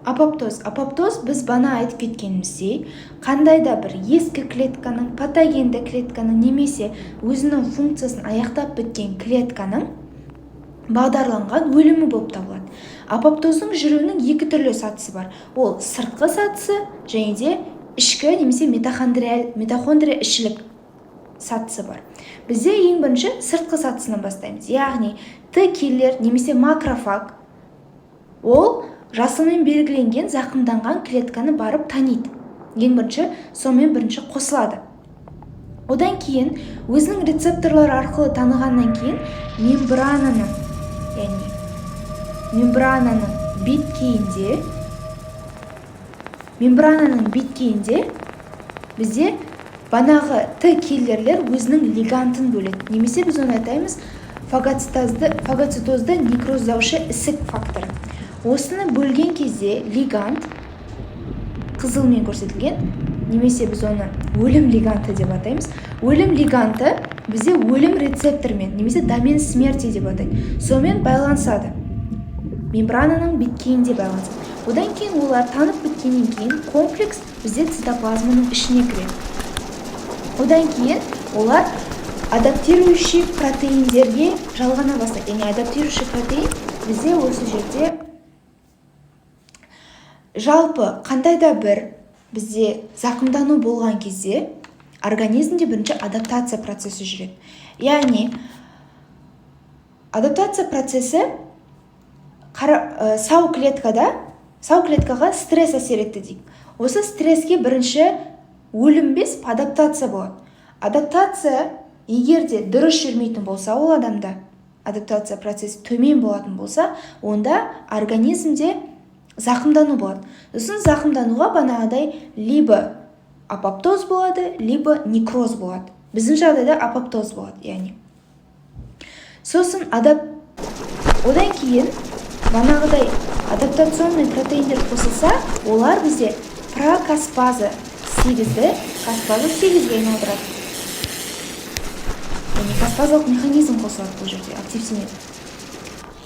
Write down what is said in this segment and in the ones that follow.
Апоптоз біз бана айтып кеткеніміздей, қандай да бір ескі клетканың, патогенді клетканың немесе өзінің функциясын аяқтап біткен клетканың бағдарланған өлімі болып табылады. Апоптоздың жүруінің екі түрлі сатысы бар. Ол сыртқы сатысы және де ішкі немесе митохондрия ішілік сатысы бар. Бізде ең бірінші сыртқы сатысынан бастаймыз. Яғни Т келлер немесе макрофаг ол жасылмен белгіленген зақымданған клетканы барып таниды. Ең бірінші сонымен бірінші қосылады. Одан кейін өзінің рецепторлары арқылы танығаннан кейін мембрананың беткейінде бізде банағы Т келлерлер өзінің лигантын бөледі. Немесе біз оны айтаймыз фагоцитозды некроздаушы ісік факторы. Осыны бөлген кезде лигант қызылмен көрсетілген, немесе біз оны өлім лиганты деп атаймыз. Өлім лиганты бізде өлім рецептормен, немесе домен смерти деп атайды. Сонымен байланысады. Мембрананың беткейінде байланысады. Одан кейін олар танып біткеннен кейін комплекс бізде цитоплазманың ішіне кіреді. Одан кейін олар адаптирующий протеиндерге жалғана бастайды. Яғни адаптирующий протеин бізде осы жерде жалпы қандай да бір бізде зақымдану болған кезде организмде бірінші адаптация процесі жүреді. Яғни адаптация процесі сау клеткаға стресс әсер етті дейік. Осы стресске бірінші өлімбес адаптация болады. Адаптация егер де дұрыс жүрмейтін болса, ол адамда адаптация процесі төмен болатын болса, онда организмде зақымдану болады. Сосын зақымдануға банағыдай либо апоптоз болады, либо некроз болады. Біздің жағдайда апоптоз болады, яғни. Сосын одан кейін банағыдай адаптационный протеиндер қосылса, олар бізде прокаспаза 8-ді каспаза 8-ге айналдырады. Яғни каспазалық механизм қосылады бұл жерде, активтенеді.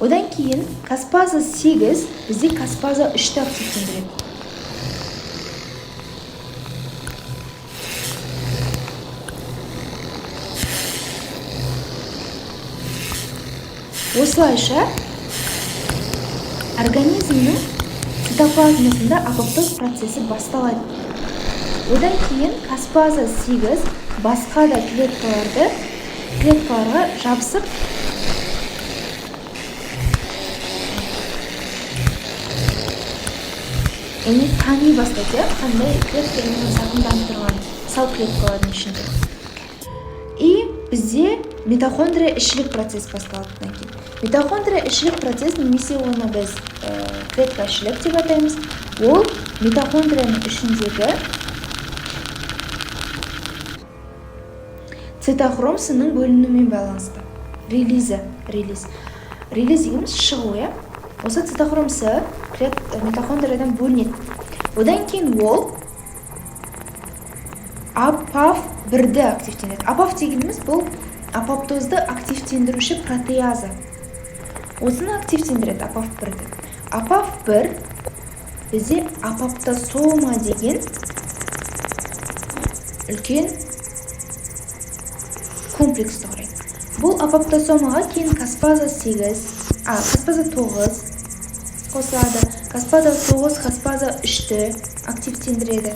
Одан кейін каспаза 8 бізде каспаза 3-ті активтендіреді. Осылайша организмнің цитоплазмасында апоптоз процесі басталады. Одан кейін каспаза 8 басқа да клеткаларға жабысып тани бастайды, қандай клеткалармен зақымданып тұрған сау клеткалардың ішінде. И бізде митохондрия ішілік процесс басталады. Митохондрия ішілік процесс, немесе оны біз клетка ішілік деп атаймыз. Ол митохондрияның ішіндегі цитохром сының бөлінуімен байланысты. Релиз дегеніміз шығу. Осы цитохром с митохондриядан бөлінеді. Одан кейін ол АПАФ1-ді активтенеді. АПАФ дегеніміз бұл апоптозды активтендіруші протеаза. Осыны активтендіреді АПАФ1-ді. АПАФ1 бізде апоптосома деген үлкен комплекс құрайды. Бұл апоптосомаға кейін каспаза 9 қосылады. Каспаза 9, каспаза 3-ті активтендіреді.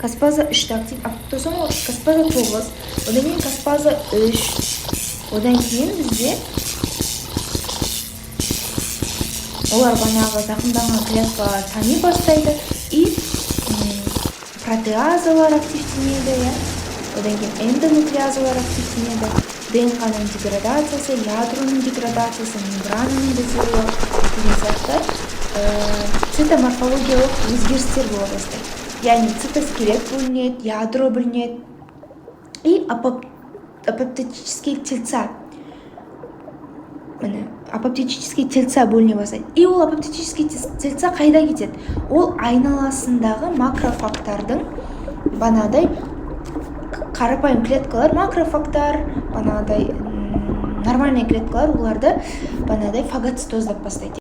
Каспаза 3-ті апоптосома, каспаза 9, одан кейін каспаза 3, одан кейін бізде олар банағы зақымданған клеткалар тани бастайды и протеазалар активтенеді, одан кейін эндонуклеазалар активтенеді, ДНК-ның деградациясы, ядроның деградациясы, мембрананың бұзылуы деген сияқты цитоморфологиялық өзгерістер бола бастайды. Яғни цитоскелет бөлінеді, ядро бөлінеді и апоптотические тельца бөліне бастайды. И ол апоптотические тельца қайда кетеді? Ол айналасындағы макрофагтардың банадай қарапайым клеткалар, макрофагтар, банадай нормальный клеткалар оларды бағанағыдай фагоцитоз деп бастайды.